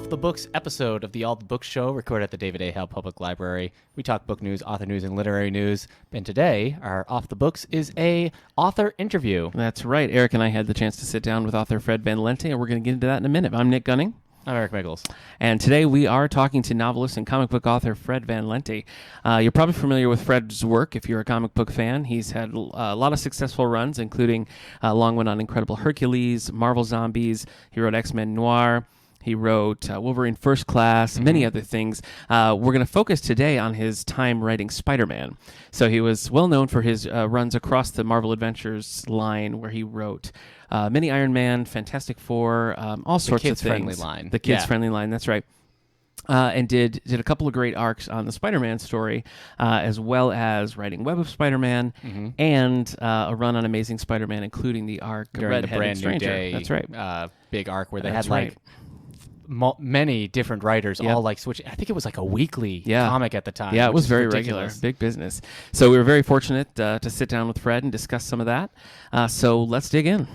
Off the Books episode of the All the Books Show, recorded at the David A. Howe Public Library. We talk book news, author news, and literary news. And today, our Off the Books is a author interview. That's right. Eric and I had the chance to sit down with author Fred Van Lente, and we're going to get into that in a minute. I'm Nick Gunning. I'm Eric Miggles. And today we are talking to novelist and comic book author Fred Van Lente. You're probably familiar with Fred's work if you're a comic book fan. He's had a lot of successful runs, including a long one on Incredible Hercules, Marvel Zombies. He wrote X-Men Noir. He wrote Wolverine First Class, many other things. We're going to focus today on his time writing Spider-Man. So he was well known for his runs across the Marvel Adventures line, where he wrote many Iron Man, Fantastic Four, all sorts of things. The kids-friendly line. The kids-friendly line, that's right. And did a couple of great arcs on the Spider-Man story, as well as writing Web of Spider-Man and a run on Amazing Spider-man, including the arc during the Brand New Stranger. Day. That's right. Big arc where they That's had like many different writers all like switch. I think it was like a weekly comic at the time. Yeah, it was very ridiculous. Regular, big business. So we were very fortunate to sit down with Fred and discuss some of that. So let's dig in.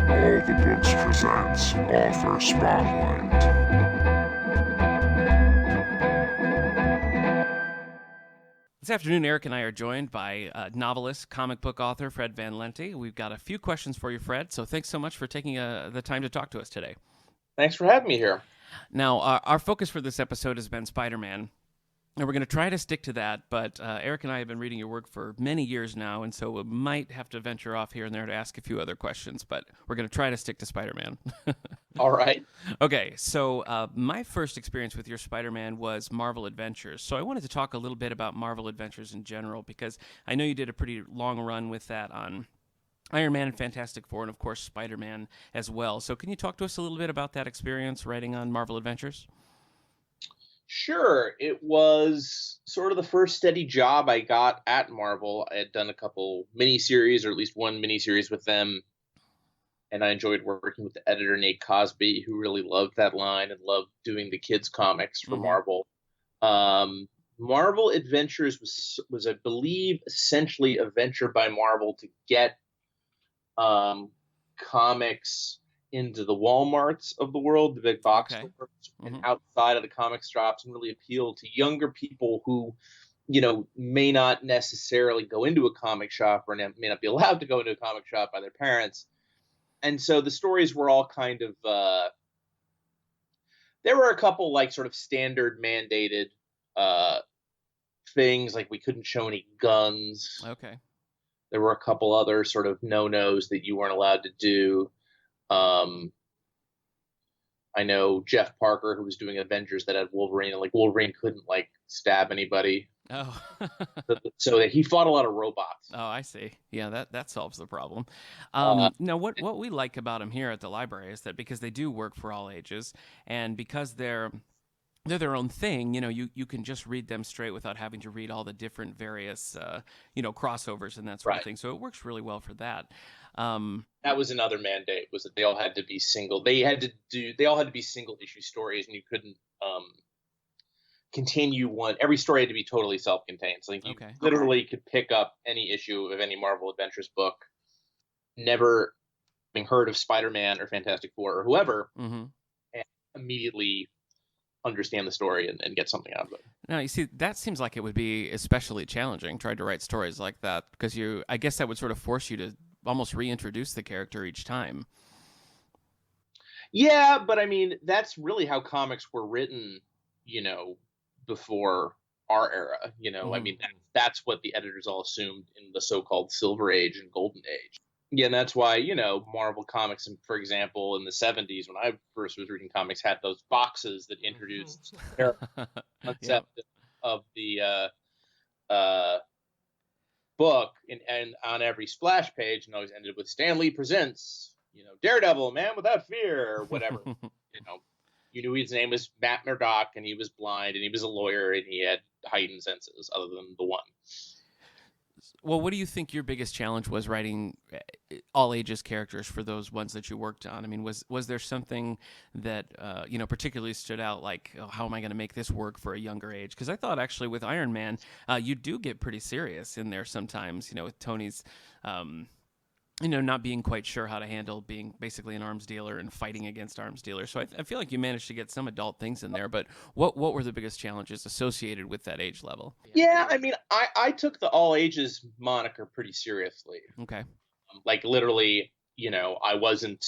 All the Books presents Author Spotlight. This afternoon, Eric and I are joined by novelist, comic book author Fred Van Lente. We've got a few questions for you, Fred, so thanks so much for taking the time to talk to us today. Thanks for having me here. Now, our focus for this episode has been Spider-Man, and we're going to try to stick to that, but Eric and I have been reading your work for many years now, and so we might have to venture off here and there to ask a few other questions, but we're going to try to stick to Spider-Man. All right. Okay, so my first experience with your Spider-Man was Marvel Adventures, so I wanted to talk a little bit about Marvel Adventures in general, because I know you did a pretty long run with that on Iron Man and Fantastic Four, and of course Spider-Man as well. So can you talk to us a little bit about that experience writing on Marvel Adventures? Sure. It was sort of the first steady job I got at Marvel. I had done a couple miniseries, or at least one miniseries with them, and I enjoyed working with the editor, Nate Cosby, who really loved that line and loved doing the kids' comics for Marvel. Marvel Adventures was, I believe, essentially a venture by Marvel to get comics into the Walmarts of the world, the big box stores, and outside of the comic shops, and really appeal to younger people who, may not necessarily go into a comic shop or may not be allowed to go into a comic shop by their parents. And so the stories were all kind of, there were a couple like sort of standard mandated things, like we couldn't show any guns. Okay. There were a couple other sort of no-nos that you weren't allowed to do. I know Jeff Parker, who was doing Avengers that had Wolverine, and like Wolverine couldn't like stab anybody. Oh. so he fought a lot of robots. Oh, I see. Yeah, that solves the problem. Now, what we like about them here at the library is that because they do work for all ages, and because they're their own thing, you can just read them straight without having to read all the different various, crossovers and that sort of thing. So it works really well for that. That was another mandate, was that they all had to be single. They all had to be single issue stories, and you couldn't continue one. Every story had to be totally self-contained. So you literally could pick up any issue of any Marvel Adventures book, never having heard of Spider-Man or Fantastic Four or whoever, and immediately understand the story and get something out of it. Now, you see, that seems like it would be especially challenging, trying to write stories like that, because I guess that would sort of force you to almost reintroduce the character each time. Yeah, but I mean, that's really how comics were written, before our era. I mean, that's what the editors all assumed in the so-called Silver Age and Golden Age. Yeah, and that's why, Marvel Comics, for example, in the 70s, when I first was reading comics, had those boxes that introduced the concept of the book, and on every splash page, and always ended with Stan Lee presents, Daredevil, Man Without Fear, or whatever. You knew his name was Matt Murdock, and he was blind, and he was a lawyer, and he had heightened senses, other than the one. Well, what do you think your biggest challenge was writing all ages characters for those ones that you worked on? I mean, was there something that particularly stood out? Like, oh, how am I going to make this work for a younger age? Because I thought actually with Iron Man, you do get pretty serious in there sometimes. With Tony's. Not being quite sure how to handle being basically an arms dealer and fighting against arms dealers. So I feel like you managed to get some adult things in there, but what were the biggest challenges associated with that age level? Yeah, I mean, I took the all ages moniker pretty seriously. Okay. Like literally, I wasn't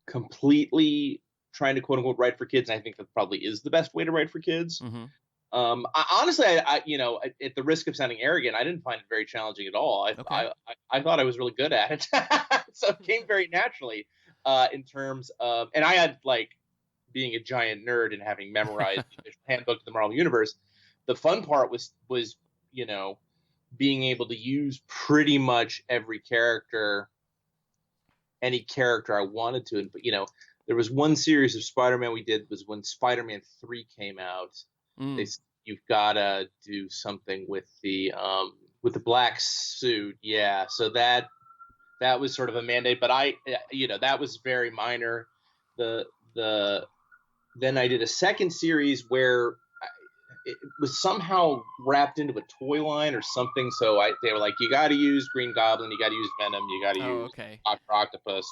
completely trying to quote unquote write for kids. And I think that probably is the best way to write for kids. Mm-hmm. Honestly, at the risk of sounding arrogant, I didn't find it very challenging at all. I thought I was really good at it, so it came very naturally. In terms of, and I had like being a giant nerd and having memorized the handbook of the Marvel Universe. The fun part was being able to use pretty much every character, any character I wanted to. But there was one series of Spider-Man we did was when Spider-Man 3 came out. You've got to do something with the black suit. Yeah. So that was sort of a mandate, but that was very minor. Then I did a second series where it was somehow wrapped into a toy line or something. So they were like, you got to use Green Goblin, you got to use Venom, you got to use Dr. Octopus,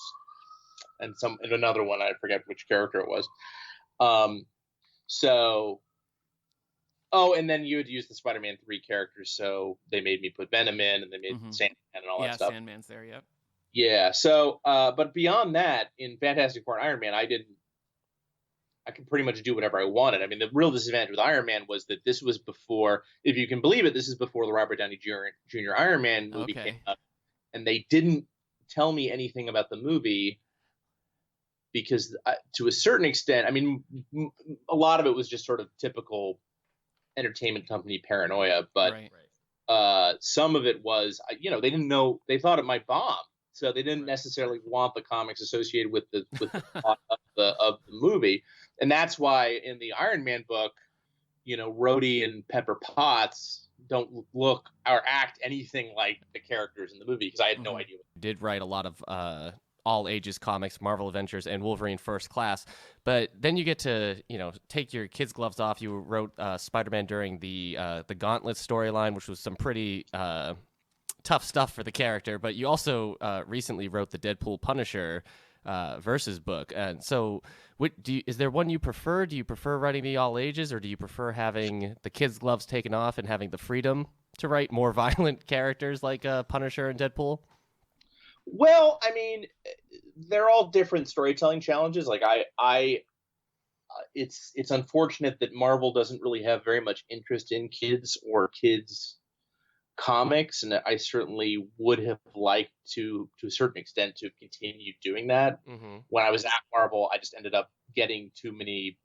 and another one. I forget which character it was. And then you would use the Spider-Man 3 characters, so they made me put Venom in, and they made Sandman and all that stuff. Yeah, Sandman's there, yep. Yeah, so, but beyond that, in Fantastic Four and Iron Man, I could pretty much do whatever I wanted. I mean, the real disadvantage with Iron Man was that this was before, if you can believe it, this is before the Robert Downey Jr. Iron Man movie came out, and they didn't tell me anything about the movie because, to a certain extent, I mean, a lot of it was just sort of typical entertainment company paranoia, but some of it was, they didn't know, they thought it might bomb, so they didn't necessarily want the comics associated with the plot of the movie, and that's why in the Iron Man book, Rhodey and Pepper Potts don't look or act anything like the characters in the movie because I had no idea. Did write a lot of all ages comics, Marvel Adventures, and Wolverine First Class, but then you get to take your kids' gloves off. You wrote Spider-Man during the Gauntlet storyline, which was some pretty tough stuff for the character. But you also recently wrote the Deadpool Punisher versus book, and so is there one you prefer? Do you prefer writing the all ages, or do you prefer having the kids' gloves taken off and having the freedom to write more violent characters like Punisher and Deadpool? Well, I mean, they're all different storytelling challenges. Like it's unfortunate that Marvel doesn't really have very much interest in kids or kids comics, and I certainly would have liked to a certain extent to continue doing that. When I was at Marvel, I just ended up getting too many,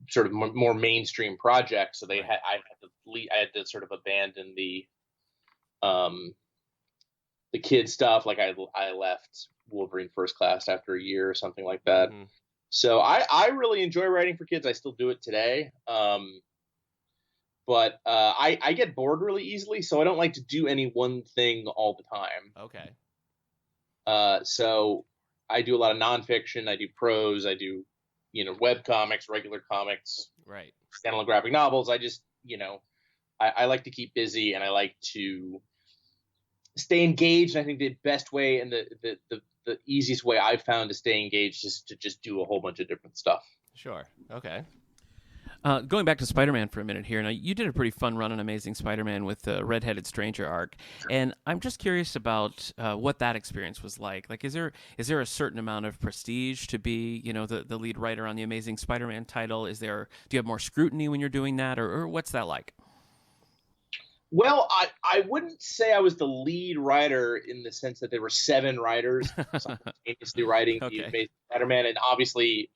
sort of more mainstream projects. So I had to sort of abandon the kid stuff. Like I left Wolverine First Class after a year or something like that. So I really enjoy writing for kids. I still do it today. But I get bored really easily, so I don't like to do any one thing all the time. Okay. So I do a lot of nonfiction. I do prose. I do, web comics, regular comics, right, standalone graphic novels. I just, I like to keep busy, and I like to stay engaged. And I think the best way and the easiest way I've found to stay engaged is to just do a whole bunch of different stuff. Sure. Okay. Going back to Spider-Man for a minute here, now you did a pretty fun run on Amazing Spider-Man with the Red-Headed Stranger arc, and I'm just curious about what that experience was like. Like, is there a certain amount of prestige to be, the lead writer on the Amazing Spider-Man title? Do you have more scrutiny when you're doing that, or what's that like? Well, I wouldn't say I was the lead writer in the sense that there were 7 writers simultaneously writing the Amazing Spider-Man, and obviously,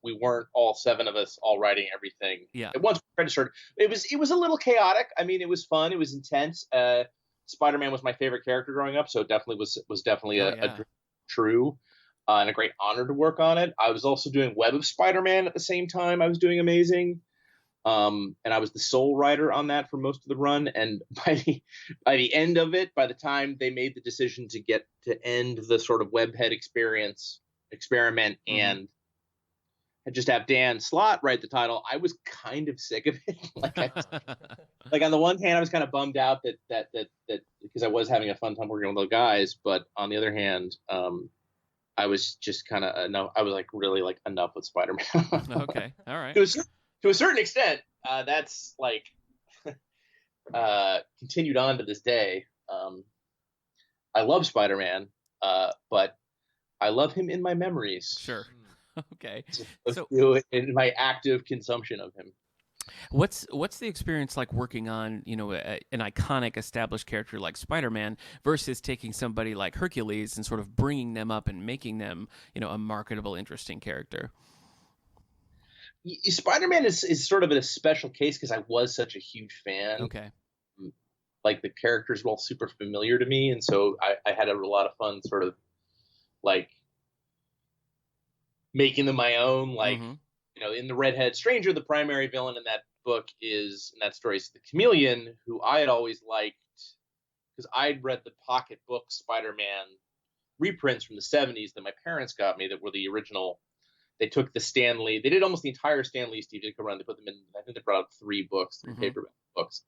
we weren't all 7 of us all writing everything. Yeah. At once we started, it was a little chaotic. I mean, it was fun. It was intense. Spider-Man was my favorite character growing up, so it definitely was definitely a dream true, and a great honor to work on it. I was also doing Web of Spider-Man at the same time I was doing Amazing. And I was the sole writer on that for most of the run. And by the end of it, by the time they made the decision to end the sort of webhead experiment and just have Dan Slott write the title, I was kind of sick of it. Like on the one hand, I was kind of bummed out that because I was having a fun time working with those guys, but on the other hand, I was just kind of enough. I was like really like enough with Spider-Man. Okay, all right. To a certain extent, that's like continued on to this day. I love Spider-Man, but I love him in my memories. Sure. Okay. So in my active consumption of him. What's the experience like working on, you know, an iconic established character like Spider-Man versus taking somebody like Hercules and sort of bringing them up and making them, you know, a marketable, interesting character? Spider-Man is sort of a special case because I was such a huge fan. Okay. Like the characters were all super familiar to me, and so I had a lot of fun sort of like making them my own. Like, you know, in The Redhead Stranger, the primary villain in that story is the Chameleon, who I had always liked because I'd read the pocketbook Spider-Man reprints from the 70s that my parents got me that were the original. They took the Stan Lee. They did almost the entire Stan Lee Steve Ditko run. They put them in. I think they brought out three paperback books.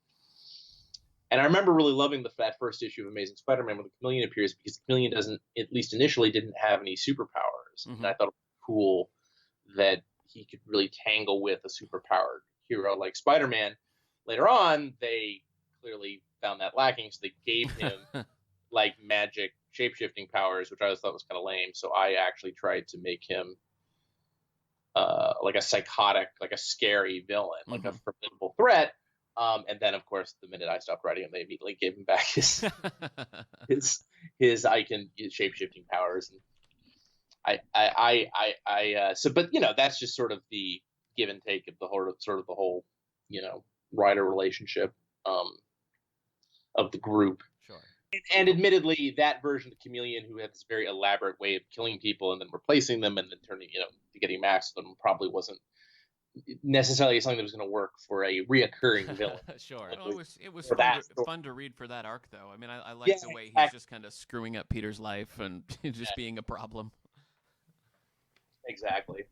And I remember really loving that first issue of Amazing Spider-Man where the Chameleon appears because the Chameleon doesn't, at least initially, didn't have any superpowers. And I thought it was cool that he could really tangle with a superpowered hero like Spider-Man. Later on, they clearly found that lacking, so they gave him like magic shape-shifting powers, which I always thought was kind of lame. So I actually tried to make him like a psychotic, like a scary villain, like a formidable threat. And then, of course, the minute I stopped writing him, they immediately gave him back his shape-shifting powers. And but you know, that's just sort of the give and take of the whole, you know, writer relationship of the group. Sure. And admittedly, that version of the Chameleon, who had this very elaborate way of killing people and then replacing them and then turning, you know, getting masks of them, probably wasn't necessarily something that was going to work for a reoccurring villain. Sure. Well, it was fun to read for that arc, though. I mean, I like the way he's just kind of screwing up Peter's life and just being a problem. Exactly.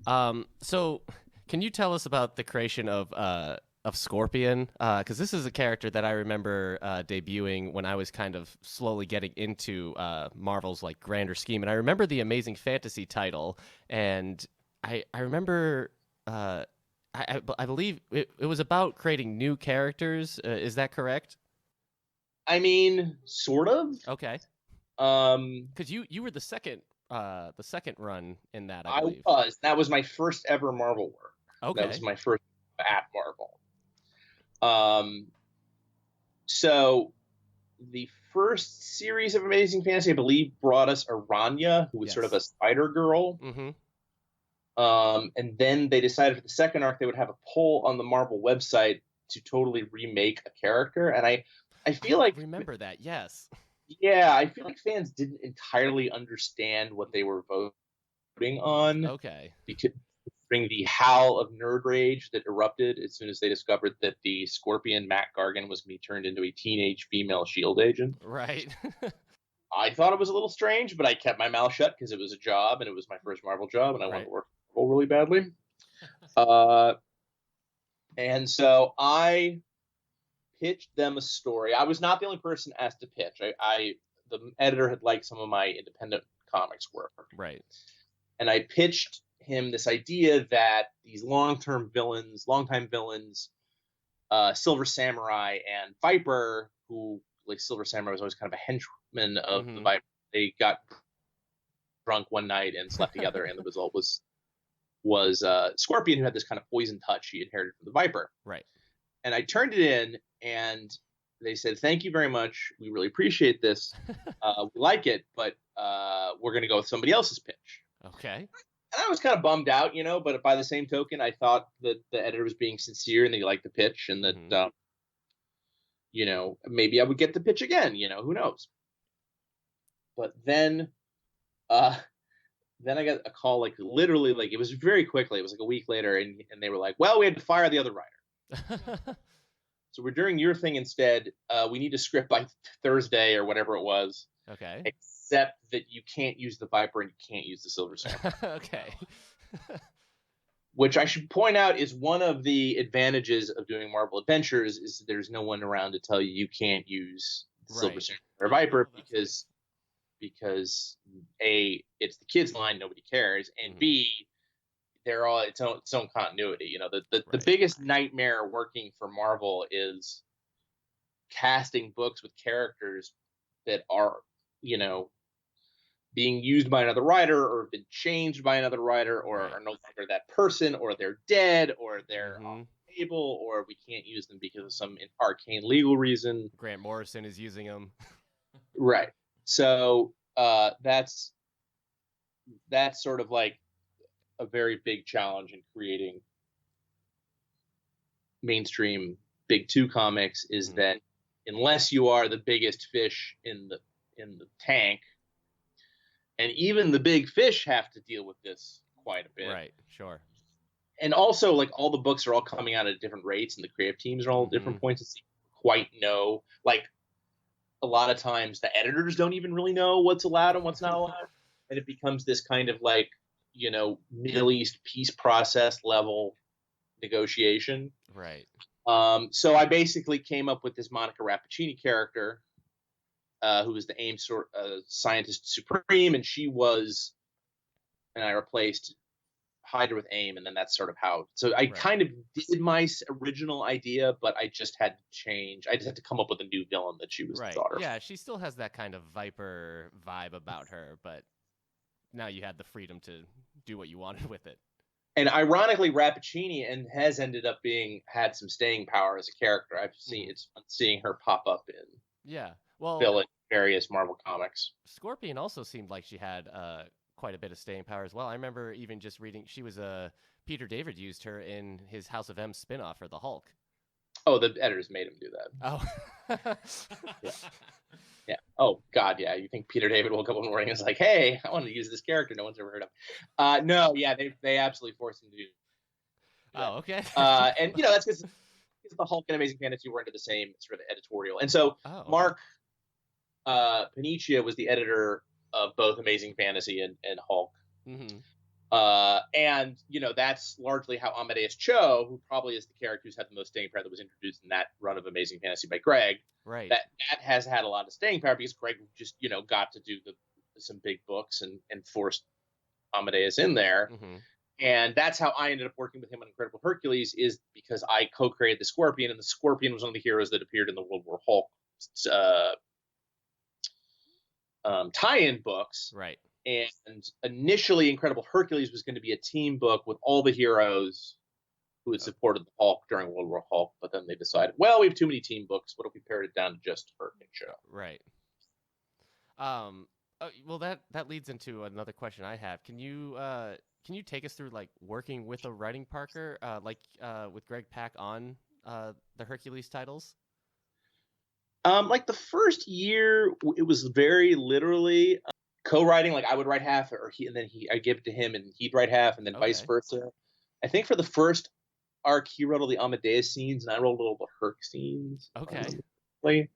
So, can you tell us about the creation of Scorpion? Because this is a character that I remember debuting when I was kind of slowly getting into Marvel's like grander scheme, and I remember the Amazing Fantasy title, and I remember I believe it was about creating new characters. Is that correct? I mean, sort of. Okay. Because you were the second run in that. I believe. Was. That was my first ever Marvel work. Okay. That was my first at Marvel. So the first series of Amazing Fantasy, I believe, brought us Aranya, who was sort of a Spider Girl. And then they decided for the second arc they would have a poll on the Marvel website to totally remake a character. And I feel like remember that, yes. Yeah, I feel like fans didn't entirely understand what they were voting on. Okay. Because bring the howl of nerd rage that erupted as soon as they discovered that the Scorpion Matt Gargan was going to be turned into a teenage female S.H.I.E.L.D. agent. Right. I thought it was a little strange, but I kept my mouth shut because it was a job and it was my first Marvel job and I wanted to work for Marvel really badly. And so I pitched them a story. I was not the only person asked to pitch. The editor had liked some of my independent comics work. Right. And I pitched him this idea that these longtime villains, Silver Samurai and Viper, who like Silver Samurai was always kind of a henchman of the Viper. They got drunk one night and slept together, and the result was Scorpion, who had this kind of poison touch he inherited from the Viper. Right. And I turned it in, and they said, "Thank you very much. We really appreciate this. We like it, but we're going to go with somebody else's pitch." Okay. And I was kind of bummed out, you know, but by the same token, I thought that the editor was being sincere and they liked the pitch and that, you know, maybe I would get the pitch again, you know, who knows? But then then I got a call, like literally, like it was very quickly. It was like a week later, and they were like, "Well, we had to fire the other writer, so we're doing your thing instead. We need a script by Thursday or whatever it was. Okay. Except that you can't use the Viper and you can't use the Silver Samurai." Okay. Which I should point out is one of the advantages of doing Marvel Adventures is that there's no one around to tell you you can't use the Silver Samurai or Viper because A, it's the kids line, nobody cares, and B, they're all its own continuity. You know, the biggest nightmare working for Marvel is casting books with characters that are, you know, being used by another writer or have been changed by another writer or are no longer that person, or they're dead, or they're off the table, or we can't use them because of some arcane legal reason. Grant Morrison is using them. Right. So that's sort of like a very big challenge in creating mainstream big two comics is that unless you are the biggest fish in the tank, and even the big fish have to deal with this quite a bit. Right, sure. And also, like, all the books are all coming out at different rates, and the creative teams are all at different points. So you quite know. Like, a lot of times the editors don't even really know what's allowed and what's not allowed. And it becomes this kind of, like, you know, Middle East peace process level negotiation. Right. So I basically came up with this Monica Rappaccini character, who was the AIM scientist supreme, and I replaced Hydra with AIM, and then that's sort of how. So I kind of did my original idea, but I just had to change. I just had to come up with a new villain that she was the daughter. Yeah, she still has that kind of Viper vibe about her, but now you had the freedom to do what you wanted with it. And ironically, Rappaccini has ended up had some staying power as a character. I've seen it's fun seeing her pop up in various Marvel comics. Scorpion also seemed like she had quite a bit of staying power as well. I remember even just reading she was Peter David used her in his House of M spinoff for the Hulk. Oh, the editors made him do that. Oh. Yeah. Oh God, yeah. You think Peter David woke up one morning and was like, "Hey, I want to use this character no one's ever heard of." No, yeah, they absolutely forced him to do that. Oh, okay. And you know that's because the Hulk and Amazing Fantasy were into the same sort of editorial, and so Mark Paniccia was the editor of both Amazing Fantasy and Hulk. And you know that's largely how Amadeus Cho, who probably is the character who's had the most staying power that was introduced in that run of Amazing Fantasy by Greg, that has had a lot of staying power because Greg just, you know, got to do some big books and forced Amadeus in there. And that's how I ended up working with him on Incredible Hercules, is because I co-created the Scorpion, and the Scorpion was one of the heroes that appeared in the World War Hulk tie-in books. Right. And initially, Incredible Hercules was going to be a team book with all the heroes who had supported the Hulk during World War Hulk, but then they decided, well, we have too many team books. What if we pared it down to just Herc and Show? Right. Well, that leads into another question I have. Can you take us through like working with a writing partner, with Greg Pak on the Hercules titles? Like the first year, it was very literally co-writing. Like I would write half, I give it to him, and he'd write half, and then vice versa. I think for the first arc, he wrote all the Amadeus scenes, and I wrote all the Herc scenes. Okay.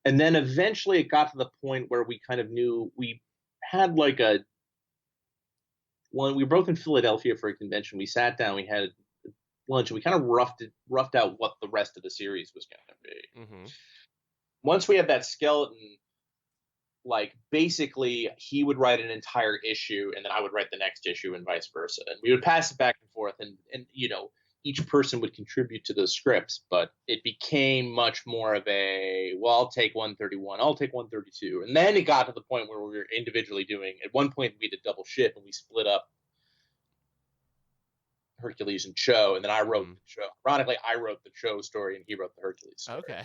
And then eventually, it got to the point where we kind of knew we had like when we were both in Philadelphia for a convention. We sat down, we had lunch, and we kind of roughed out what the rest of the series was going to be. Once we had that skeleton, like basically he would write an entire issue and then I would write the next issue and vice versa. And we would pass it back and forth, and you know, each person would contribute to the scripts, but it became much more of well, I'll take 131, I'll take 132. And then it got to the point where we were individually doing, at one point we did double shift and we split up Hercules and Cho, and then I wrote the Cho. Ironically, I wrote the Cho story and he wrote the Hercules story. Okay.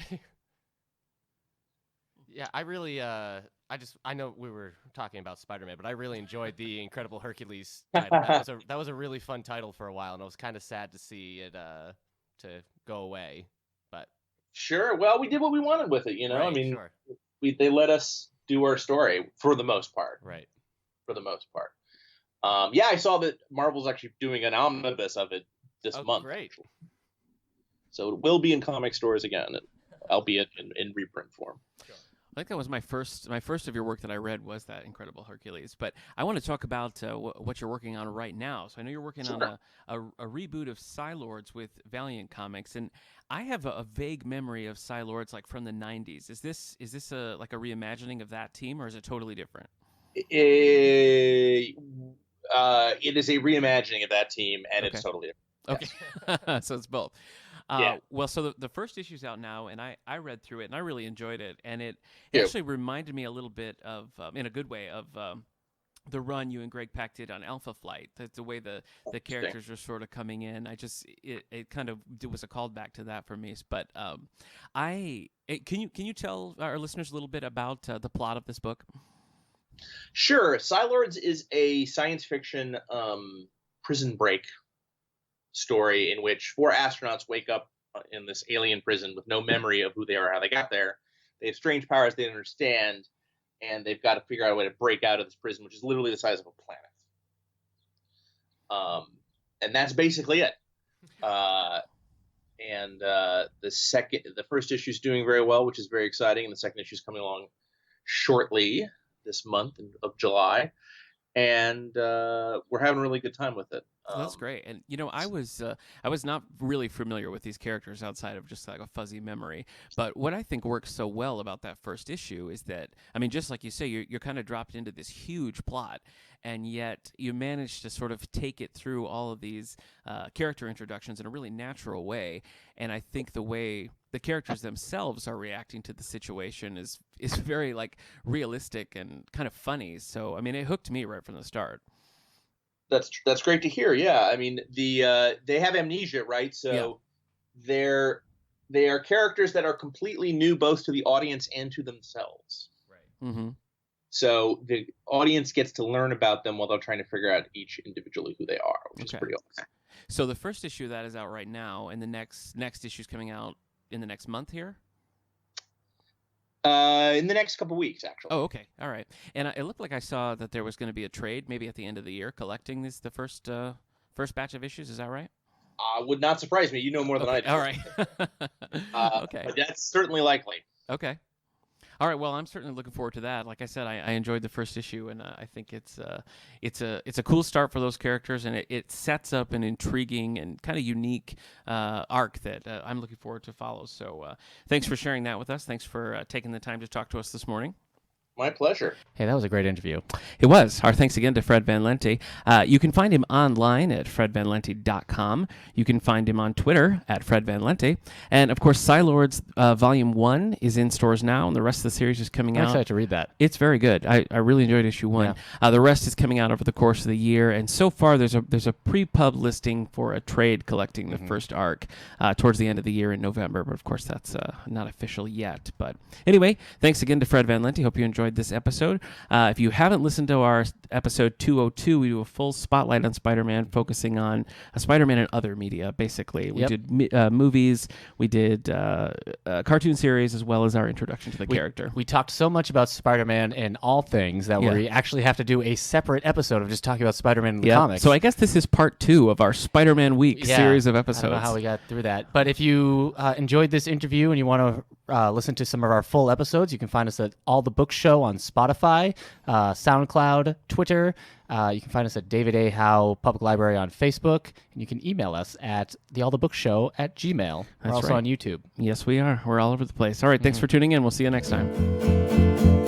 Yeah, I really, I know we were talking about Spider-Man, but I really enjoyed the Incredible Hercules title. That was a really fun title for a while, and I was kind of sad to see it to go away. But sure, well, we did what we wanted with it, you know. Right, I mean, sure. they let us do our story for the most part. Right. For the most part. Yeah, I saw that Marvel's actually doing an omnibus of it this month. Great. So it will be in comic stores again, albeit in reprint form. I think that was my first of your work that I read was that Incredible Hercules. But I want to talk about what you're working on right now. So I know you're working on a reboot of Psi-Lords with Valiant Comics, and I have a vague memory of Psi-Lords like from the '90s. Is this like a reimagining of that team, or is it totally different? It is a reimagining of that team, and it's totally different. Okay, yes. So it's both. Yeah. Well, so the first issue's out now, and I read through it, and I really enjoyed it. And it actually reminded me a little bit of, in a good way, of the run you and Greg Pak did on Alpha Flight. The way the characters were sort of coming in. It kind of was a callback to that for me. But can you tell our listeners a little bit about the plot of this book? Sure. Psi-Lords is a science fiction prison break story in which 4 astronauts wake up in this alien prison with no memory of who they are, how they got there. They have strange powers they don't understand, and they've got to figure out a way to break out of this prison, which is literally the size of a planet. And that's basically it. The first issue is doing very well, which is very exciting, and the second issue is coming along shortly this month of July, and we're having a really good time with it. That's great. And I was not really familiar with these characters outside of just like a fuzzy memory. But what I think works so well about that first issue is that, I mean, just like you say, you're kind of dropped into this huge plot, and yet you manage to sort of take it through all of these character introductions in a really natural way. And I think the way the characters themselves are reacting to the situation is very like realistic and kind of funny. So I mean, it hooked me right from the start. That's great to hear. Yeah, I mean they have amnesia, right? So they are characters that are completely new both to the audience and to themselves. Right. Mm-hmm. So the audience gets to learn about them while they're trying to figure out each individually who they are, which is pretty awesome. So the first issue of that is out right now, and the next issue is coming out in the next month here? In the next couple weeks, actually. Oh, okay. All right. And it looked like I saw that there was going to be a trade maybe at the end of the year collecting the first batch of issues. Is that right? Would not surprise me. You know more than I do. All right. Okay. But that's certainly likely. Okay. All right. Well, I'm certainly looking forward to that. Like I said, I enjoyed the first issue, and I think it's a cool start for those characters, and it sets up an intriguing and kind of unique arc that I'm looking forward to follow. So thanks for sharing that with us. Thanks for taking the time to talk to us this morning. My pleasure. Hey, that was a great interview. It was. Our thanks again to Fred Van Lente. You can find him online at fredvanlente.com. You can find him on Twitter at Fred Van Lente. And, of course, Psi-Lords Volume 1 is in stores now, and the rest of the series is coming out. I'm excited to read that. It's very good. I really enjoyed issue 1. Yeah. The rest is coming out over the course of the year, and so far there's a pre-pub listing for a trade collecting the first arc towards the end of the year in November, but, of course, that's not official yet. But anyway, thanks again to Fred Van Lente. Hope you enjoyed this episode. If you haven't listened to our episode 202, we do a full spotlight on Spider-Man, focusing on Spider-Man and other media, basically. We did movies, we did cartoon series, as well as our introduction to the character. We talked so much about Spider-Man and all things that we actually have to do a separate episode of just talking about Spider-Man in the comics. So I guess this is part 2 of our Spider-Man Week series of episodes. I don't know how we got through that. But if you enjoyed this interview and you want to listen to some of our full episodes, you can find us at All the Book Show on Spotify, SoundCloud, Twitter. You can find us at David A. Howe Public Library on Facebook, and you can email us at theallthebookshow@gmail.com. We're also on YouTube. Yes, we are. We're all over the place. All right, thanks for tuning in. We'll see you next time.